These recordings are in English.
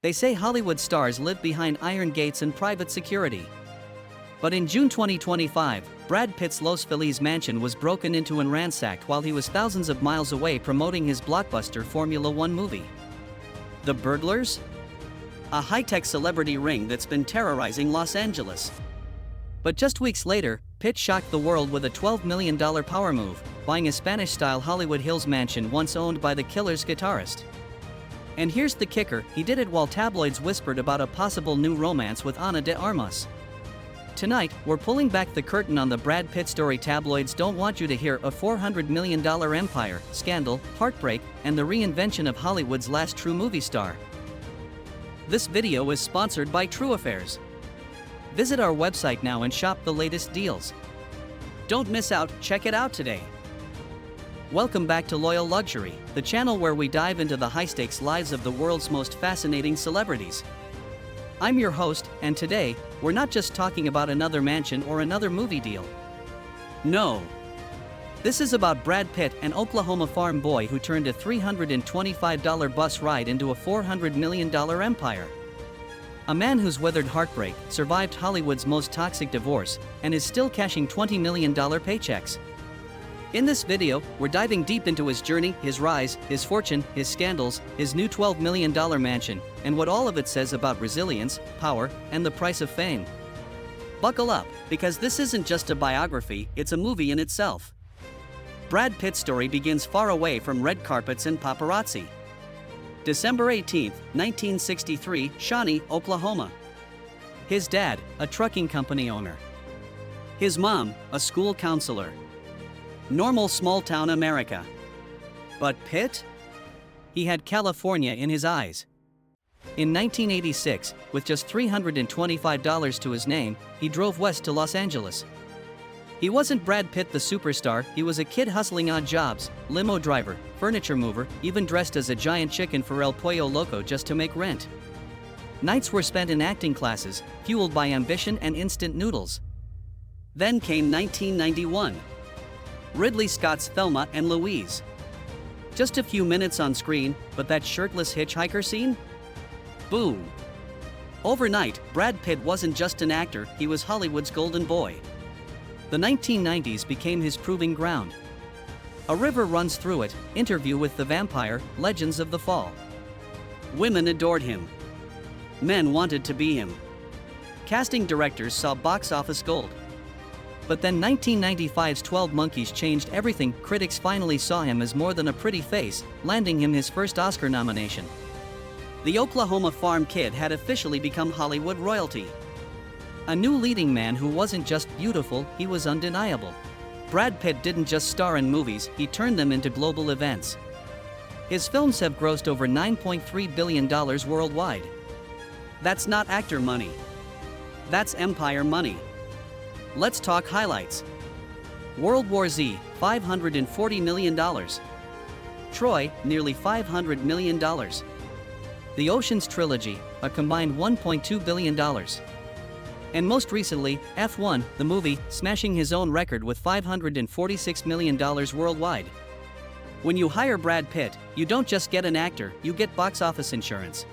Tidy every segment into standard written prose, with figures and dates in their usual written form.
They say Hollywood stars live behind iron gates and private security. But in June 2025, Brad Pitt's Los Feliz mansion was broken into and ransacked while he was thousands of miles away promoting his blockbuster Formula One movie. The burglars? A high-tech celebrity ring that's been terrorizing Los Angeles. But just weeks later, Pitt shocked the world with a $12 million power move, buying a Spanish-style Hollywood Hills mansion once owned by the Killer's guitarist. And here's the kicker, he did it while tabloids whispered about a possible new romance with Ana de Armas. Tonight, we're pulling back the curtain on the Brad Pitt story tabloids don't want you to hear: a $400 million empire, scandal, heartbreak, and the reinvention of Hollywood's last true movie star. This video is sponsored by True Affairs. Visit our website now and shop the latest deals. Don't miss out, check it out today. Welcome back to Loyal Luxury, the channel where we dive into the high-stakes lives of the world's most fascinating celebrities. I'm your host, and today, we're not just talking about another mansion or another movie deal. No. This is about Brad Pitt, an Oklahoma farm boy who turned a $325 bus ride into a $400 million empire. A man who's weathered heartbreak, survived Hollywood's most toxic divorce, and is still cashing $20 million paychecks. In this video, we're diving deep into his journey, his rise, his fortune, his scandals, his new $12 million mansion, and what all of it says about resilience, power, and the price of fame. Buckle up, because this isn't just a biography, it's a movie in itself. Brad Pitt's story begins far away from red carpets and paparazzi. December 18, 1963, Shawnee, Oklahoma. His dad, a trucking company owner. His mom, a school counselor. Normal small-town America. But Pitt? He had California in his eyes. In 1986, with just $325 to his name, he drove west to Los Angeles. He wasn't Brad Pitt the superstar, he was a kid hustling odd jobs, limo driver, furniture mover, even dressed as a giant chicken for El Pollo Loco just to make rent. Nights were spent in acting classes, fueled by ambition and instant noodles. Then came 1991. Ridley Scott's Thelma and Louise. Just a few minutes on screen, but that shirtless hitchhiker scene? Boom. Overnight, Brad Pitt wasn't just an actor, he was Hollywood's golden boy. The 1990s became his proving ground. A river runs through it, Interview with the Vampire, Legends of the Fall. Women adored him. Men wanted to be him. Casting directors saw box office gold. But then 1995's 12 Monkeys changed everything. Critics finally saw him as more than a pretty face, landing him his first Oscar nomination. The Oklahoma farm kid had officially become Hollywood royalty. A new leading man who wasn't just beautiful, he was undeniable. Brad Pitt didn't just star in movies, he turned them into global events. His films have grossed over $9.3 billion worldwide. That's not actor money. That's empire money. Let's talk highlights. World War Z, $540 million. Troy, nearly $500 million. The Ocean's Trilogy, a combined $1.2 billion. And most recently, F1, the movie, smashing his own record with $546 million worldwide. When you hire Brad Pitt, you don't just get an actor, you get box office insurance.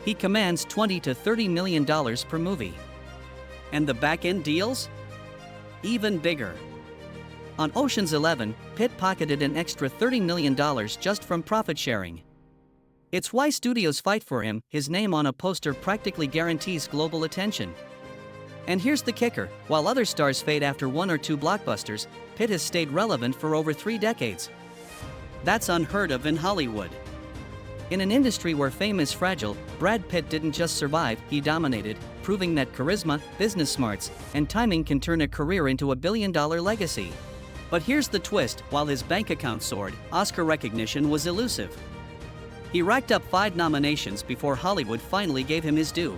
He commands $20 to $30 million per movie. And the back-end deals? Even bigger. On Ocean's 11, Pitt pocketed an extra $30 million just from profit sharing. It's why studios fight for him, his name on a poster practically guarantees global attention. And here's the kicker, while other stars fade after one or two blockbusters, Pitt has stayed relevant for over 3 decades. That's unheard of in Hollywood. In an industry where fame is fragile, Brad Pitt didn't just survive, he dominated, proving that charisma, business smarts, and timing can turn a career into a billion-dollar legacy. But here's the twist, while his bank account soared, Oscar recognition was elusive. He racked up 5 nominations before Hollywood finally gave him his due.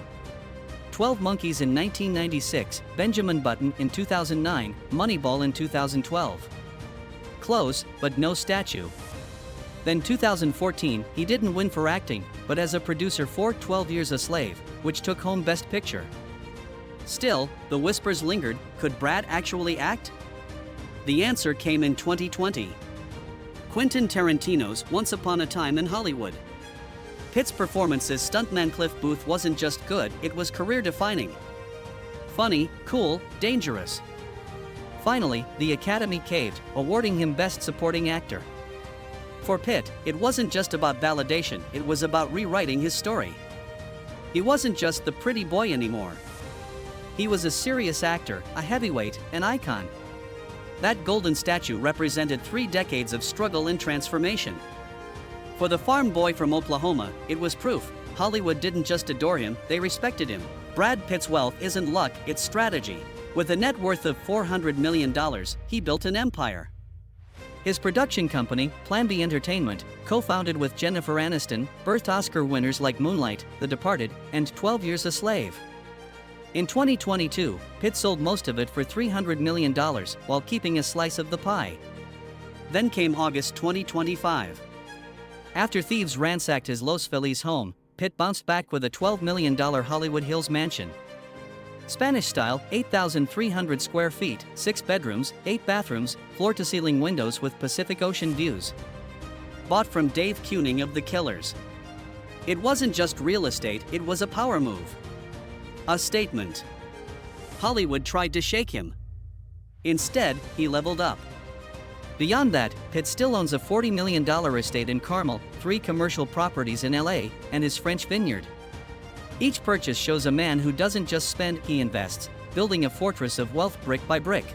12 Monkeys in 1996, Benjamin Button in 2009, Moneyball in 2012. Close, but no statue. Then 2014, he didn't win for acting, but as a producer for 12 Years a Slave, which took home Best Picture. Still, the whispers lingered, could Brad actually act? The answer came in 2020. Quentin Tarantino's Once Upon a Time in Hollywood. Pitt's performance as stuntman Cliff Booth wasn't just good, it was career-defining. Funny, cool, dangerous. Finally, the Academy caved, awarding him Best Supporting Actor. For Pitt, it wasn't just about validation, it was about rewriting his story. He wasn't just the pretty boy anymore. He was a serious actor, a heavyweight, an icon. That golden statue represented 3 decades of struggle and transformation. For the farm boy from Oklahoma, it was proof. Hollywood didn't just adore him, they respected him. Brad Pitt's wealth isn't luck, it's strategy. With a net worth of $400 million, he built an empire. His production company, Plan B Entertainment, co-founded with Jennifer Aniston, birthed Oscar winners like Moonlight, The Departed, and 12 Years a Slave. In 2022, Pitt sold most of it for $300 million, while keeping a slice of the pie. Then came August 2025. After thieves ransacked his Los Feliz home, Pitt bounced back with a $12 million Hollywood Hills mansion. Spanish-style, 8,300 square feet, 6 bedrooms, 8 bathrooms, floor-to-ceiling windows with Pacific Ocean views. Bought from Dave Kuning of The Killers. It wasn't just real estate, it was a power move. A statement. Hollywood tried to shake him. Instead, he leveled up. Beyond that, Pitt still owns a $40 million estate in Carmel, 3 commercial properties in LA, and his French vineyard. Each purchase shows a man who doesn't just spend, he invests, building a fortress of wealth brick by brick.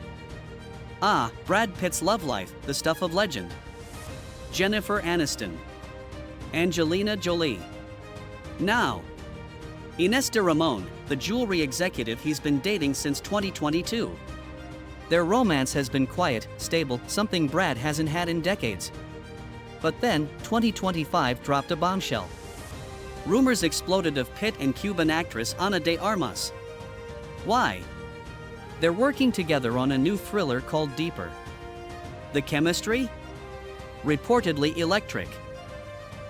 Ah, Brad Pitt's love life, the stuff of legend. Jennifer Aniston. Angelina Jolie. Now, Ines de Ramon, the jewelry executive he's been dating since 2022. Their romance has been quiet, stable, something Brad hasn't had in decades. But then, 2025 dropped a bombshell. Rumors exploded of Pitt and Cuban actress Ana de Armas. Why? They're working together on a new thriller called Deeper. The chemistry? Reportedly electric.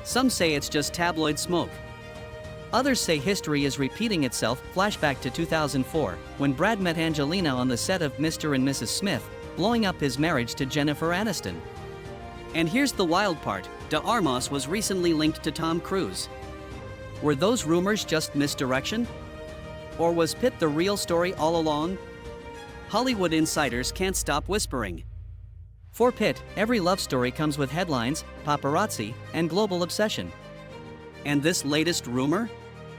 Some say it's just tabloid smoke. Others say history is repeating itself. Flashback to 2004, when Brad met Angelina on the set of Mr. and Mrs. Smith, blowing up his marriage to Jennifer Aniston. And here's the wild part, de Armas was recently linked to Tom Cruise. Were those rumors just misdirection? Or was Pitt the real story all along? Hollywood insiders can't stop whispering. For Pitt, every love story comes with headlines, paparazzi, and global obsession. And this latest rumor?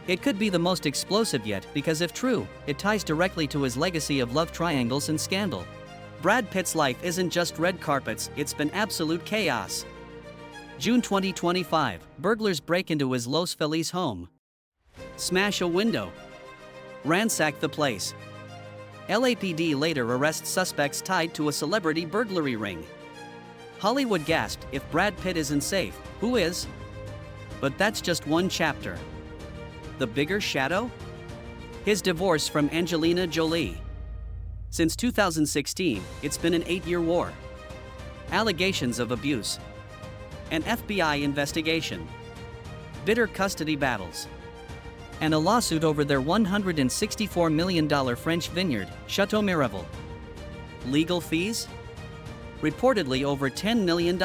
It could be the most explosive yet, because if true, it ties directly to his legacy of love triangles and scandal. Brad Pitt's life isn't just red carpets, it's been absolute chaos. June 2025, burglars break into his Los Feliz home. Smash a window. Ransack the place. LAPD later arrests suspects tied to a celebrity burglary ring. Hollywood gasped, if Brad Pitt isn't safe, who is? But that's just one chapter. The bigger shadow? His divorce from Angelina Jolie. Since 2016, it's been an 8-year war. Allegations of abuse. An FBI investigation. Bitter custody battles. And a lawsuit over their $164 million French vineyard, Chateau Miraval. Legal fees? Reportedly over $10 million.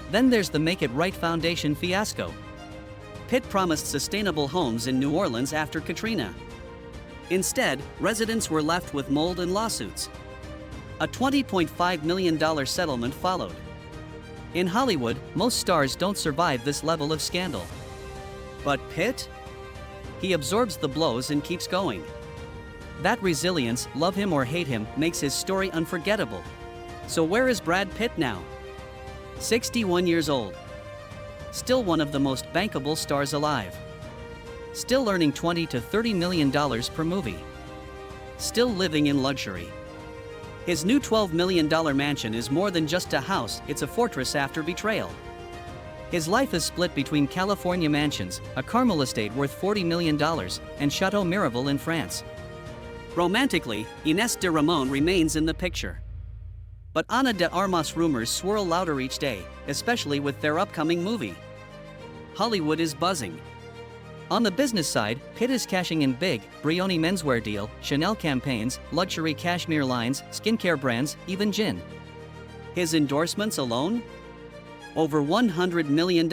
Then there's the Make It Right Foundation fiasco. Pitt promised sustainable homes in New Orleans after Katrina. Instead, residents were left with mold and lawsuits. A $20.5 million settlement followed. In Hollywood, most stars don't survive this level of scandal. But Pitt? He absorbs the blows and keeps going. That resilience, love him or hate him, makes his story unforgettable. So where is Brad Pitt now? 61 years old. Still one of the most bankable stars alive. Still earning $20 to $30 million per movie. Still living in luxury. His new $12 million mansion is more than just a house, it's a fortress after betrayal. His life is split between California mansions, a Carmel estate worth $40 million, and Chateau Miraval in France. Romantically, Ines de Ramon remains in the picture. But Ana de Armas rumors swirl louder each day, especially with their upcoming movie. Hollywood is buzzing. On the business side, Pitt is cashing in big, Brioni menswear deal, Chanel campaigns, luxury cashmere lines, skincare brands, even gin. His endorsements alone? Over $100 million.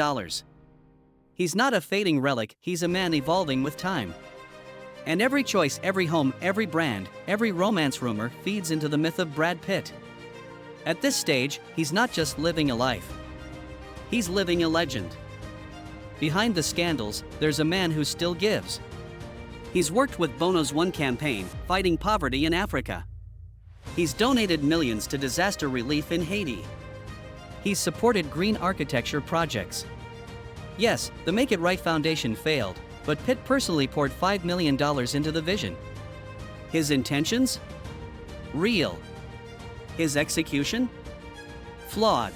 He's not a fading relic, he's a man evolving with time. And every choice, every home, every brand, every romance rumor feeds into the myth of Brad Pitt. At this stage, he's not just living a life. He's living a legend. Behind the scandals, there's a man who still gives. He's worked with Bono's One campaign, fighting poverty in Africa. He's donated millions to disaster relief in Haiti. He's supported green architecture projects. Yes, the Make It Right Foundation failed, but Pitt personally poured $5 million into the vision. His intentions? Real. His execution? Flawed.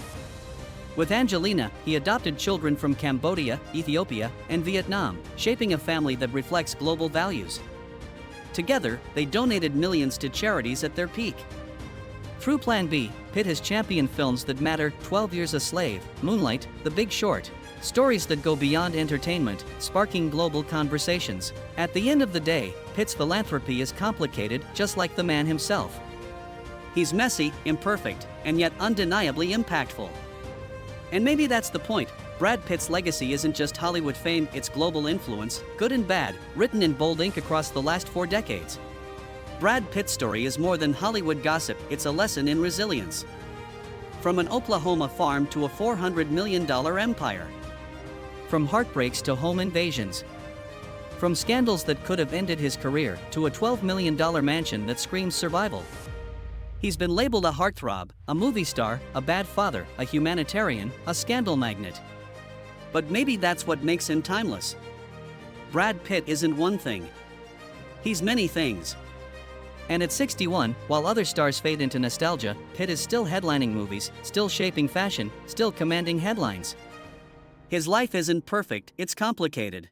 With Angelina, he adopted children from Cambodia, Ethiopia, and Vietnam, shaping a family that reflects global values. Together, they donated millions to charities at their peak. Through Plan B, Pitt has championed films that matter: 12 Years a Slave, Moonlight, The Big Short. Stories that go beyond entertainment, sparking global conversations. At the end of the day, Pitt's philanthropy is complicated, just like the man himself. He's messy, imperfect, and yet undeniably impactful. And maybe that's the point. Brad Pitt's legacy isn't just Hollywood fame, it's global influence, good and bad, written in bold ink across the last 4 decades. Brad Pitt's story is more than Hollywood gossip, it's a lesson in resilience. From an Oklahoma farm to a $400 million empire. From heartbreaks to home invasions. From scandals that could have ended his career to a $12 million mansion that screams survival. He's been labeled a heartthrob, a movie star, a bad father, a humanitarian, a scandal magnet. But maybe that's what makes him timeless. Brad Pitt isn't one thing. He's many things. And at 61, while other stars fade into nostalgia, Pitt is still headlining movies, still shaping fashion, still commanding headlines. His life isn't perfect, it's complicated.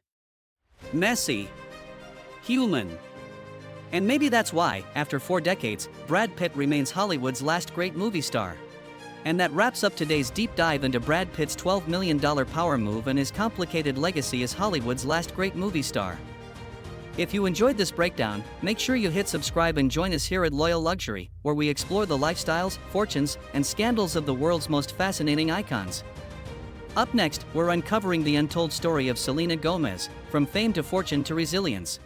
Messy. Human. And maybe that's why, after 4 decades, Brad Pitt remains Hollywood's last great movie star. And that wraps up today's deep dive into Brad Pitt's $12 million power move and his complicated legacy as Hollywood's last great movie star. If you enjoyed this breakdown, make sure you hit subscribe and join us here at Loyal Luxury, where we explore the lifestyles, fortunes, and scandals of the world's most fascinating icons. Up next, we're uncovering the untold story of Selena Gomez, from fame to fortune to resilience.